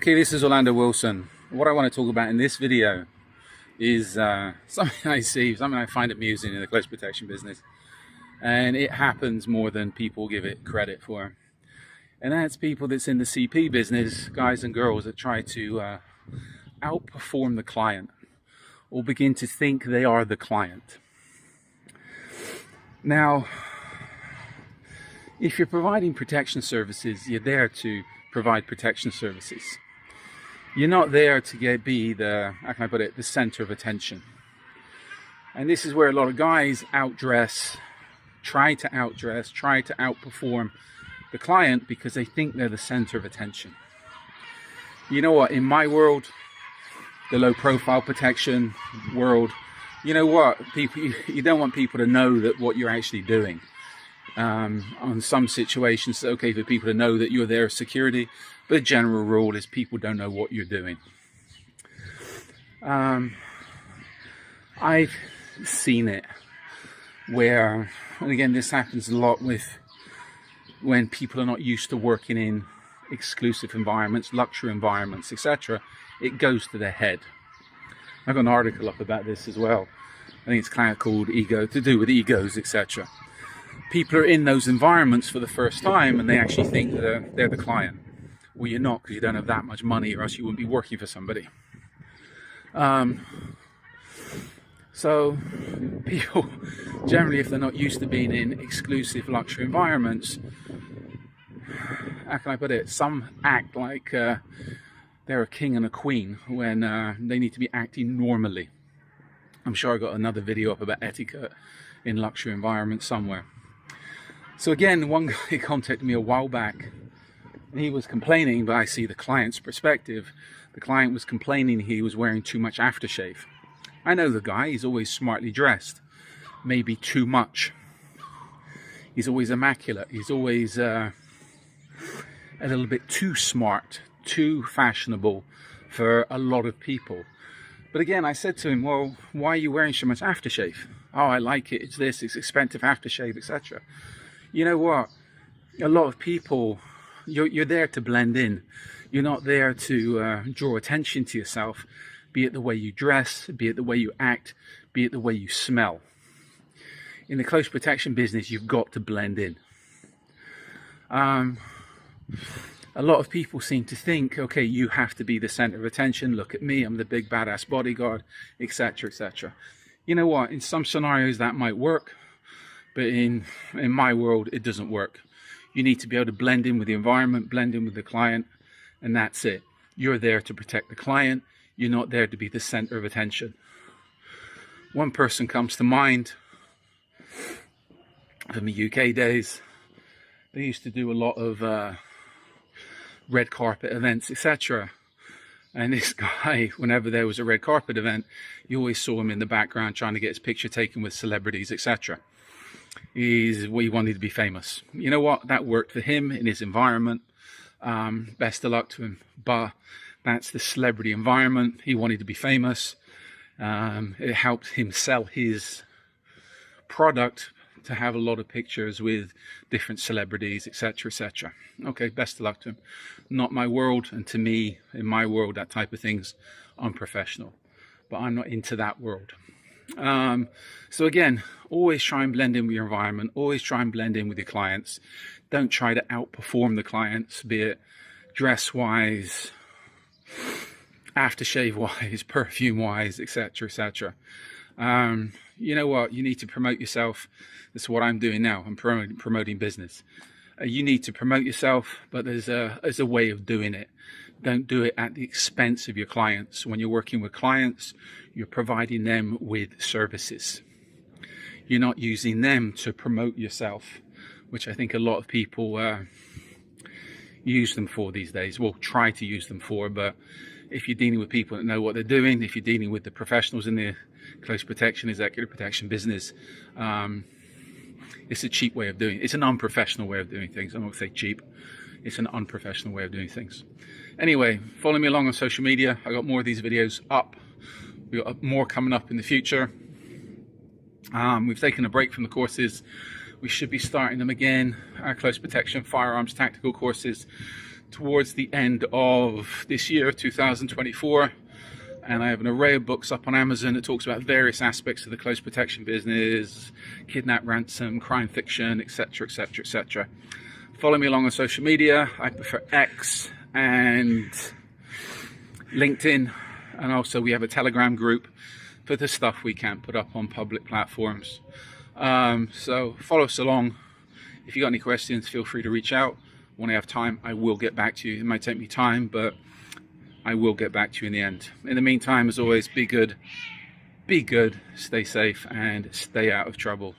Okay, this is Orlando Wilson. What I want to talk about in this video is something I see, something I find amusing in the close protection business. And it happens more than people give it credit for. And that's people that's in the CP business, guys and girls that try to outperform the client or begin to think they are the client. Now, if you're providing protection services, you're there to provide protection services. You're not there to be the, how can I put it, the center of attention. And this is where a lot of guys try to outperform the client because they think they're the center of attention. You know what, in my world, the low profile protection world, you know what, people, you don't want people to know that what you're actually doing. On some situations, it's okay for people to know that you're there as security, but the general rule is people don't know what you're doing. I've seen it where, and again, this happens a lot when people are not used to working in exclusive environments, luxury environments, etc. It goes to their head. I've got an article up about this as well. I think it's kind of called Ego, to do with egos, etc. People are in those environments for the first time and they actually think that they're the client. Well, you're not, because you don't have that much money, or else you wouldn't be working for somebody. So people, generally, if they're not used to being in exclusive luxury environments, how can I put it? Some act like they're a king and a queen when they need to be acting normally. I'm sure I got another video up about etiquette in luxury environments somewhere. So again, one guy contacted me a while back and he was complaining, but I see the client's perspective. The client was complaining he was wearing too much aftershave. I know the guy, he's always smartly dressed, maybe too much. He's always immaculate. He's always a little bit too smart, too fashionable for a lot of people. But again, I said to him, well, why are you wearing so much aftershave? Oh, I like it, it's this, it's expensive aftershave, etc. You know what? A lot of people, you're there to blend in. You're not there to draw attention to yourself, be it the way you dress, be it the way you act, be it the way you smell. In the close protection business, you've got to blend in. A lot of people seem to think, okay, you have to be the center of attention. Look at me, I'm the big badass bodyguard, etc., etc. You know what? In some scenarios that might work, but in my world, it doesn't work. You need to be able to blend in with the environment, blend in with the client, and that's it. You're there to protect the client. You're not there to be the center of attention. One person comes to mind from the UK days. They used to do a lot of red carpet events, etc. And this guy, whenever there was a red carpet event, you always saw him in the background trying to get his picture taken with celebrities, etc. He wanted to be famous. You know what? That worked for him in his environment. Best of luck to him. But that's the celebrity environment. He wanted to be famous. It helped him sell his product to have a lot of pictures with different celebrities, etc., etc. Okay, best of luck to him. Not my world, and to me, in my world, that type of thing's unprofessional. But I'm not into that world. So again, always try and blend in with your environment. Always try and blend in with your clients. Don't try to outperform the clients, be it dress-wise, aftershave-wise, perfume-wise, etc., etc. You know what? You need to promote yourself. That's what I'm doing now. I'm promoting business. You need to promote yourself, but there's a way of doing it. Don't do it at the expense of your clients. When you're working with clients, you're providing them with services. You're not using them to promote yourself, which I think a lot of people use them for these days. Well, try to use them for, but if you're dealing with people that know what they're doing, if you're dealing with the professionals in the close protection, executive protection business, it's a cheap way of doing it. It's an unprofessional way of doing things. I'm not going to say cheap. It's an unprofessional way of doing things. Anyway, follow me along on social media. I got more of these videos up. We've got more coming up in the future. We've taken a break from the courses. We should be starting them again. Our close protection, firearms, tactical courses. towards the end of this year, 2024. And I have an array of books up on Amazon that talks about various aspects of the close protection business, kidnap, ransom, crime fiction, etc, etc, etc. Follow me along on social media. I prefer X and LinkedIn, and also we have a Telegram group for the stuff we can't put up on public platforms. So follow us along. If you got any questions, feel free to reach out. When I have time, I will get back to you. It might take me time, but I will get back to you in the end. In the meantime, as always, be good, stay safe, and stay out of trouble.